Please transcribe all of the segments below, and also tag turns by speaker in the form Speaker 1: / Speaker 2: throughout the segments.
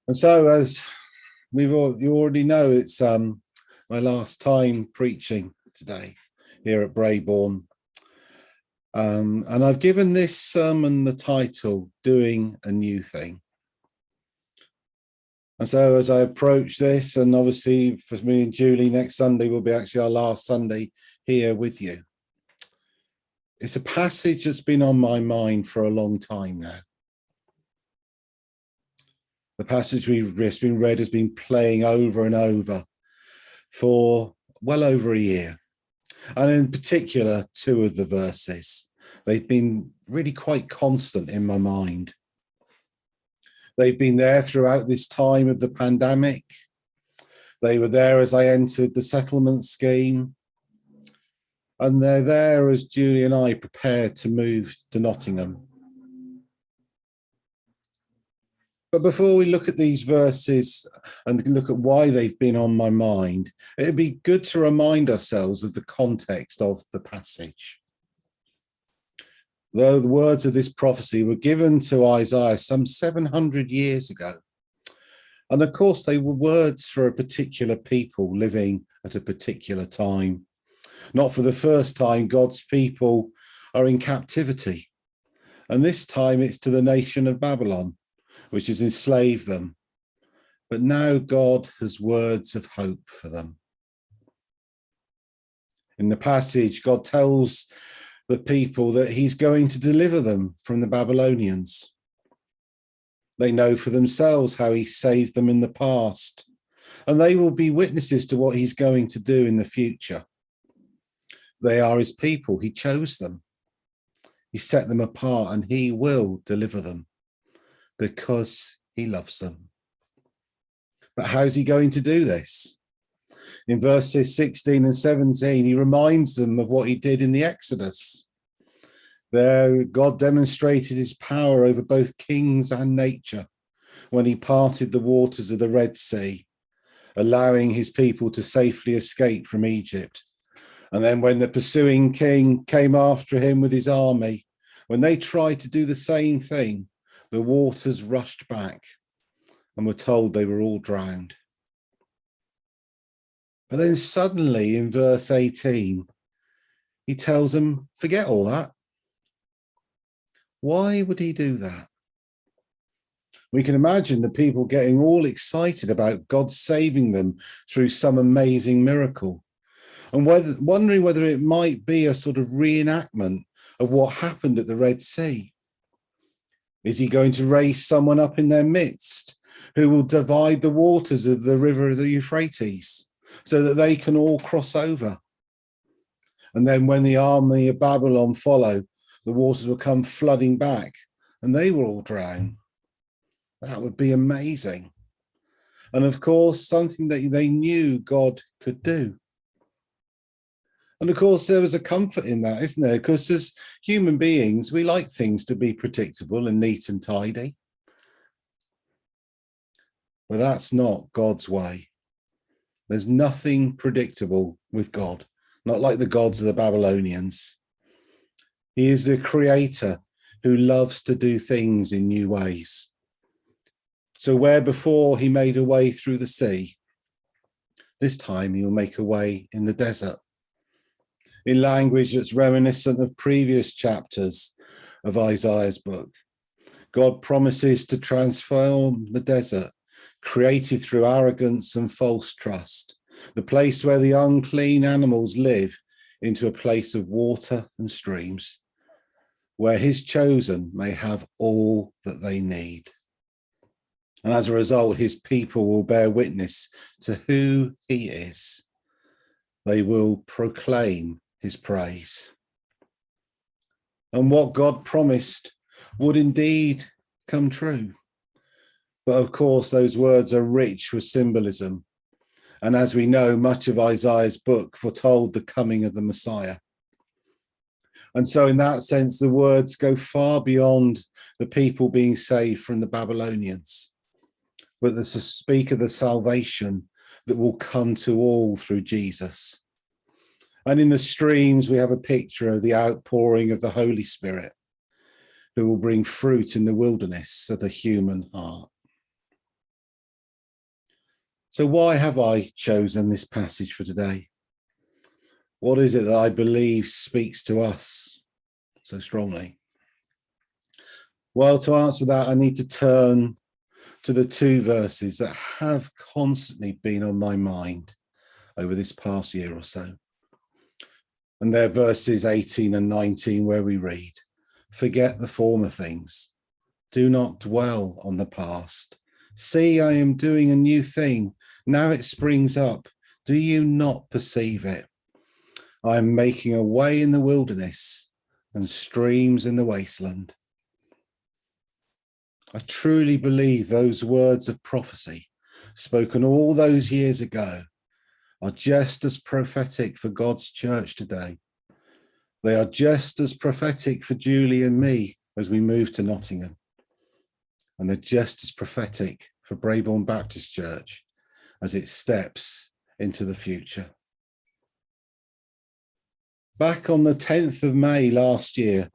Speaker 1: And so, as you already know, it's my last time preaching today here at Brayborn. And I've given this sermon the title, Doing a New Thing. And so as I approach this, and obviously for me and Julie, next Sunday will be actually our last Sunday here with you. It's a passage that's been on my mind for a long time now. The passage we've just been read has been playing over and over for well over a year. And in particular, two of the verses, they've been really quite constant in my mind. They've been there throughout this time of the pandemic. They were there as I entered the settlement scheme. And they're there as Julie and I prepared to move to Nottingham. But before we look at these verses and look at why they've been on my mind, it'd be good to remind ourselves of the context of the passage. Though the words of this prophecy were given to Isaiah some 700 years ago. And of course, they were words for a particular people living at a particular time. Not for the first time, God's people are in captivity. And this time it's to the nation of Babylon, which has enslaved them. But now God has words of hope for them. In the passage, God tells the people that he's going to deliver them from the Babylonians. They know for themselves how he saved them in the past, and they will be witnesses to what he's going to do in the future. They are his people. He chose them. He set them apart, and he will deliver them because he loves them. But how's he going to do this? In verses 16 and 17, he reminds them of what he did in the Exodus. There, God demonstrated his power over both kings and nature when he parted the waters of the Red Sea, allowing his people to safely escape from Egypt. And then when the pursuing king came after him with his army, when they tried to do the same thing, the waters rushed back and were told they were all drowned. But then suddenly in verse 18, he tells them, forget all that. Why would he do that? We can imagine the people getting all excited about God saving them through some amazing miracle, and wondering whether it might be a sort of reenactment of what happened at the Red Sea. Is he going to raise someone up in their midst who will divide the waters of the river of the Euphrates so that they can all cross over? And then when the army of Babylon follow, the waters will come flooding back and they will all drown. That would be amazing. And of course, something that they knew God could do. And of course, there was a comfort in that, isn't there? Because as human beings, we like things to be predictable and neat and tidy. But that's not God's way. There's nothing predictable with God, not like the gods of the Babylonians. He is the creator who loves to do things in new ways. So where before he made a way through the sea, this time he'll make a way in the desert. In language that's reminiscent of previous chapters of Isaiah's book, God promises to transform the desert, created through arrogance and false trust, the place where the unclean animals live, into a place of water and streams, where his chosen may have all that they need. And as a result, his people will bear witness to who he is. They will proclaim his praise. And what God promised would indeed come true. But of course, those words are rich with symbolism. And as we know, much of Isaiah's book foretold the coming of the Messiah. And so in that sense, the words go far beyond the people being saved from the Babylonians, but to speak of the salvation that will come to all through Jesus. And in the streams, we have a picture of the outpouring of the Holy Spirit, who will bring fruit in the wilderness of the human heart. So why have I chosen this passage for today? What is it that I believe speaks to us so strongly? Well, to answer that, I need to turn to the two verses that have constantly been on my mind over this past year or so. And they're verses 18 and 19, where we read, "Forget the former things. Do not dwell on the past. See, I am doing a new thing. Now it springs up. Do you not perceive it? I am making a way in the wilderness and streams in the wasteland." I truly believe those words of prophecy, spoken all those years ago, are just as prophetic for God's church today. They are just as prophetic for Julie and me as we move to Nottingham. And they're just as prophetic for Brabourne Baptist Church as it steps into the future. Back on the 10th of May last year,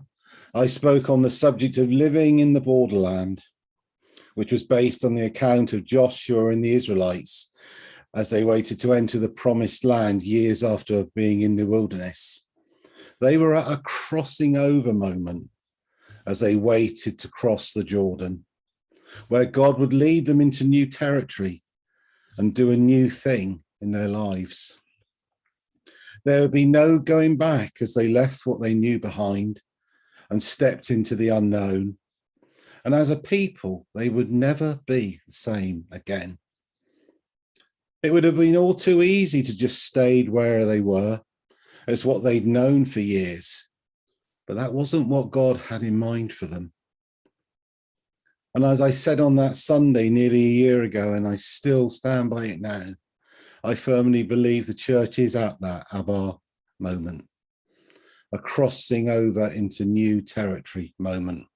Speaker 1: I spoke on the subject of living in the borderland, which was based on the account of Joshua and the Israelites as they waited to enter the promised land years after being in the wilderness. They were at a crossing over moment as they waited to cross the Jordan, where God would lead them into new territory and do a new thing in their lives. There would be no going back as they left what they knew behind and stepped into the unknown. And as a people, they would never be the same again. It would have been all too easy to just stay where they were, as what they'd known for years. But that wasn't what God had in mind for them. And as I said on that Sunday nearly a year ago, and I still stand by it now, I firmly believe the church is at that Abba moment, a crossing over into new territory moment.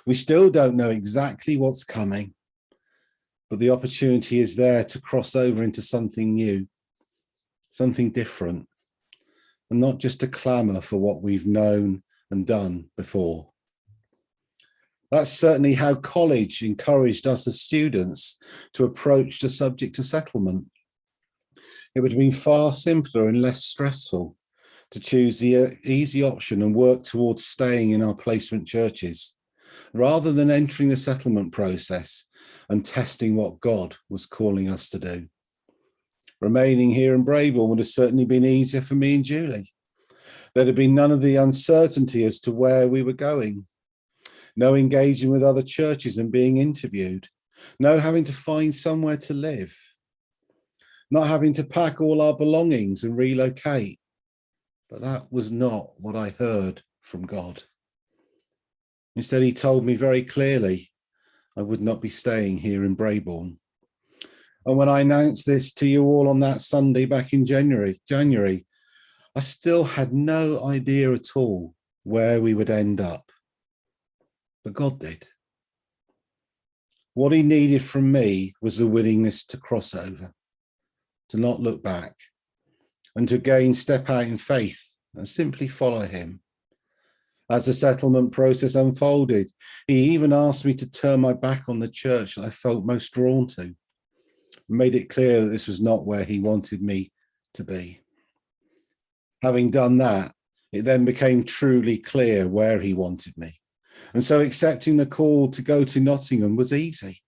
Speaker 1: We still don't know exactly what's coming, but the opportunity is there to cross over into something new, something different, and not just to clamour for what we've known and done before. That's certainly how college encouraged us as students to approach the subject of settlement. It would have been far simpler and less stressful to choose the easy option and work towards staying in our placement churches, rather than entering the settlement process and testing what God was calling us to do. Remaining here in Brabourne would have certainly been easier for me and Julie. There'd have been none of the uncertainty as to where we were going, no engaging with other churches and being interviewed, no having to find somewhere to live, not having to pack all our belongings and relocate. But that was not what I heard from God. Instead, he told me very clearly I would not be staying here in Brabourne. And when I announced this to you all on that Sunday back in January, I still had no idea at all where we would end up. But God did. What he needed from me was the willingness to cross over, to not look back, and to again step out in faith and simply follow him. As the settlement process unfolded, he even asked me to turn my back on the church that I felt most drawn to, made it clear that this was not where he wanted me to be. Having done that, it then became truly clear where he wanted me. And so accepting the call to go to Nottingham was easy,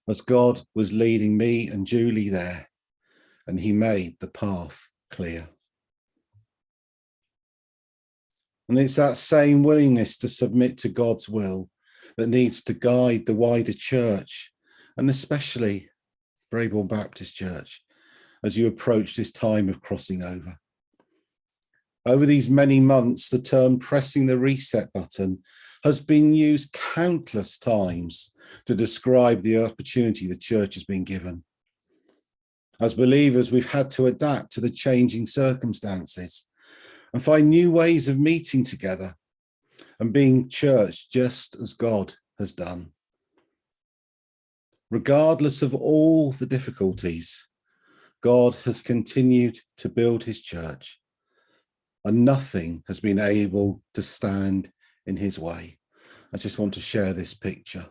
Speaker 1: as God was leading me and Julie there, and he made the path clear. And it's that same willingness to submit to God's will that needs to guide the wider church, and especially Brabourne Baptist Church, as you approach this time of crossing over. Over these many months, the term pressing the reset button has been used countless times to describe the opportunity the church has been given. As believers, we've had to adapt to the changing circumstances and find new ways of meeting together and being church just as God has done. Regardless of all the difficulties, God has continued to build his church, and nothing has been able to stand in his way. I just want to share this picture.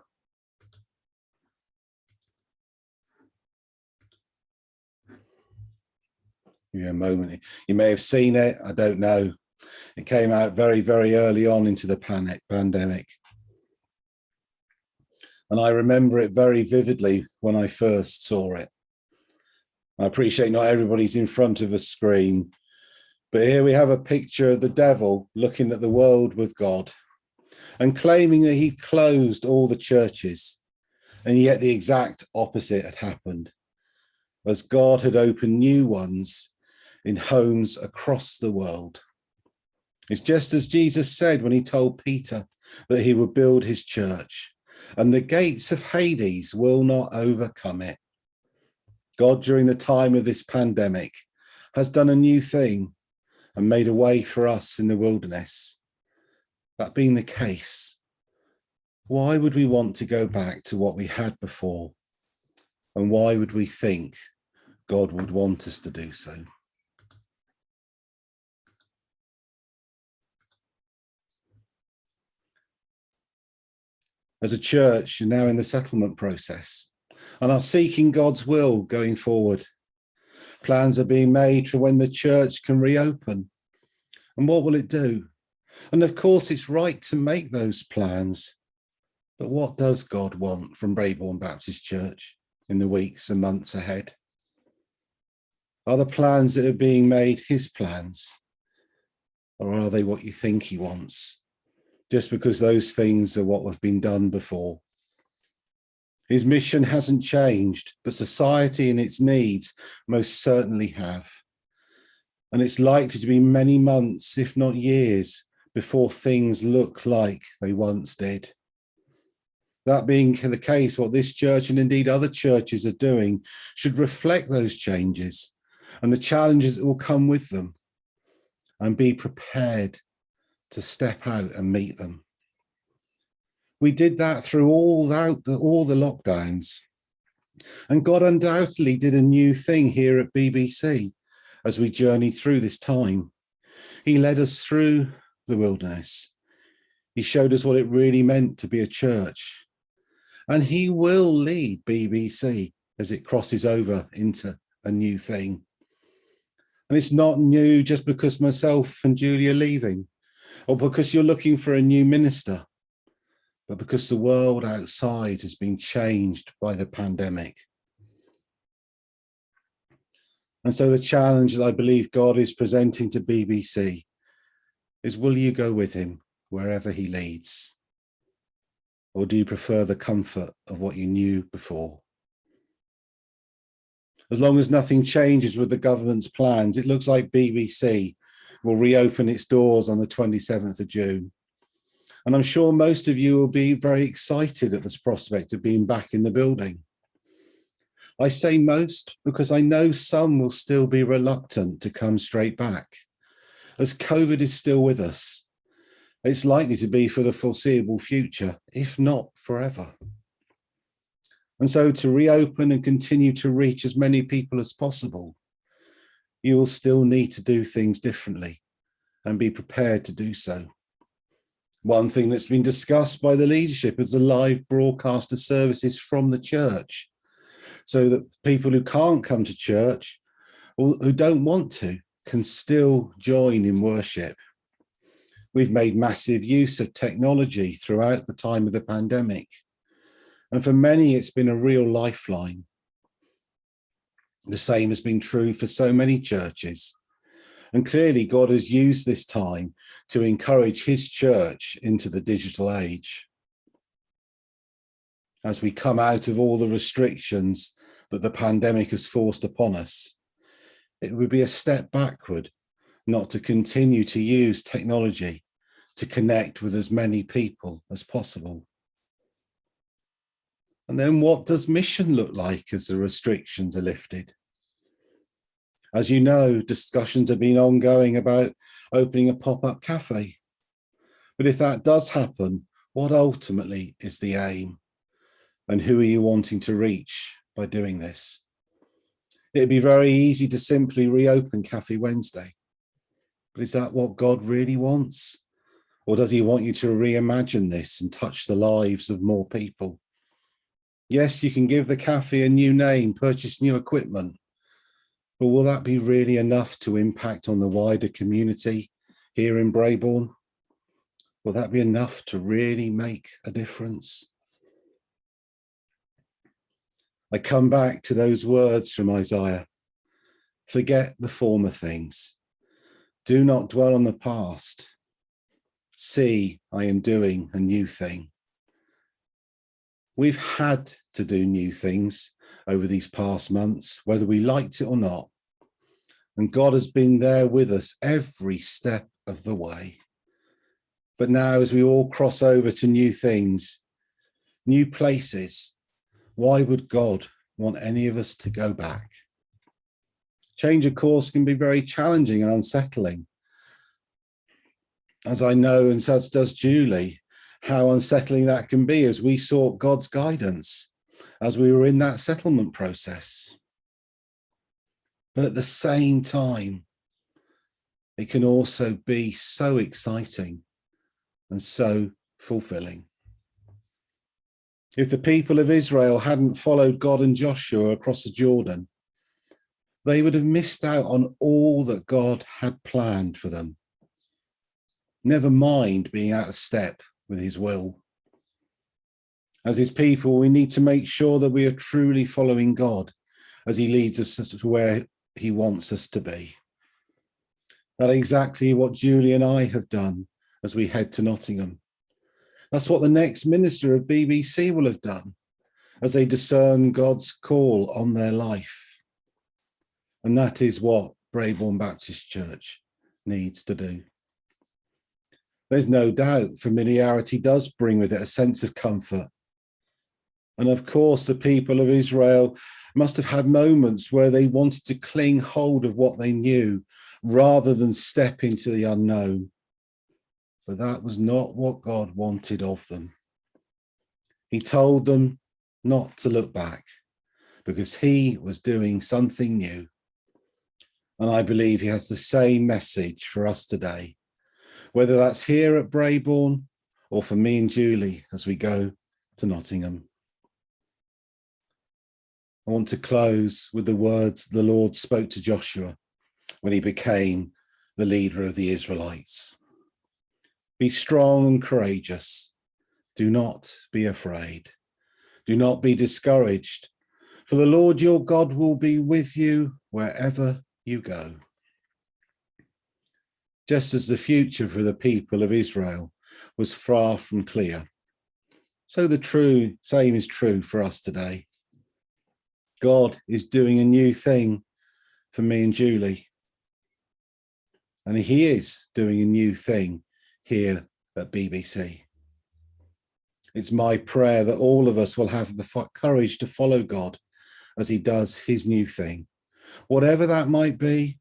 Speaker 1: Give you a moment. You may have seen it. I don't know. It came out very, very early on into the pandemic. And I remember it very vividly when I first saw it. I appreciate not everybody's in front of a screen, but here we have a picture of the devil looking at the world with God and claiming that he closed all the churches. And yet the exact opposite had happened, as God had opened new ones in homes across the world. It's just as Jesus said when he told Peter that he would build his church, and the gates of Hades will not overcome it. God, during the time of this pandemic, has done a new thing and made a way for us in the wilderness. That being the case, why would we want to go back to what we had before? And why would we think God would want us to do so? As a church, you're now in the settlement process and are seeking God's will going forward. Plans are being made for when the church can reopen. And what will it do? And of course, it's right to make those plans. But what does God want from Brabourne Baptist Church in the weeks and months ahead? Are the plans that are being made his plans? Or are they what you think he wants? Just because those things are what have been done before. His mission hasn't changed, but society and its needs most certainly have. And it's likely to be many months, if not years, before things look like they once did. That being the case, what this church and indeed other churches are doing should reflect those changes and the challenges that will come with them, and be prepared to step out and meet them. We did that through all the lockdowns. And God undoubtedly did a new thing here at BBC as we journeyed through this time. He led us through the wilderness. He showed us what it really meant to be a church. And he will lead BBC as it crosses over into a new thing. And it's not new just because myself and Julie are leaving, or because you're looking for a new minister, but because the world outside has been changed by the pandemic. And so the challenge that I believe God is presenting to BBC is, will you go with him wherever he leads? Or do you prefer the comfort of what you knew before? As long as nothing changes with the government's plans, it looks like BBC will reopen its doors on the 27th of June. And I'm sure most of you will be very excited at this prospect of being back in the building. I say most because I know some will still be reluctant to come straight back, as COVID is still with us. It's likely to be for the foreseeable future, if not forever. And so to reopen and continue to reach as many people as possible, you will still need to do things differently and be prepared to do so. One thing that's been discussed by the leadership is the live broadcast of services from the church, so that people who can't come to church or who don't want to can still join in worship. We've made massive use of technology throughout the time of the pandemic. And for many, it's been a real lifeline. The same has been true for so many churches. And clearly, God has used this time to encourage his church into the digital age. As we come out of all the restrictions that the pandemic has forced upon us, it would be a step backward not to continue to use technology to connect with as many people as possible. And then what does mission look like as the restrictions are lifted? As you know, discussions have been ongoing about opening a pop-up cafe. But if that does happen, what ultimately is the aim? And who are you wanting to reach by doing this? It'd be very easy to simply reopen Cafe Wednesday. But is that what God really wants? Or does he want you to reimagine this and touch the lives of more people? Yes, you can give the cafe a new name, purchase new equipment, But will that be really enough to impact on the wider community here in Brabourne? Will that be enough to really make a difference? I come back to those words from Isaiah. Forget the former things. Do not dwell on the past. See, I am doing a new thing. We've had to do new things over these past months, whether we liked it or not. And God has been there with us every step of the way. But now, as we all cross over to new things, new places, why would God want any of us to go back? Change of course can be very challenging and unsettling. As I know, and so does Julie, how unsettling that can be as we sought God's guidance as we were in that settlement process. But at the same time, it can also be so exciting and so fulfilling. If the people of Israel hadn't followed God and Joshua across the Jordan, they would have missed out on all that God had planned for them. Never mind being out of step with his will. As his people, we need to make sure that we are truly following God as he leads us to where he wants us to be. That's exactly what Julie and I have done as we head to Nottingham. That's what the next minister of BBC will have done as they discern God's call on their life. And that is what Brabourne Baptist Church needs to do. There's no doubt familiarity does bring with it a sense of comfort. And of course, the people of Israel must have had moments where they wanted to cling hold of what they knew rather than step into the unknown. But that was not what God wanted of them. He told them not to look back because he was doing something new. And I believe he has the same message for us today, whether that's here at Brabourne or for me and Julie as we go to Nottingham. I want to close with the words the Lord spoke to Joshua when he became the leader of the Israelites. Be strong and courageous. Do not be afraid. Do not be discouraged, for the Lord your God will be with you wherever you go. Just as the future for the people of Israel was far from clear, so the same is true for us today. God is doing a new thing for me and Julie. And he is doing a new thing here at BBC. It's my prayer that all of us will have the courage to follow God as he does his new thing. Whatever that might be,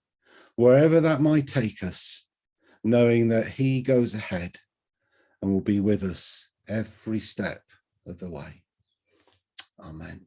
Speaker 1: wherever that might take us, knowing that he goes ahead and will be with us every step of the way. Amen.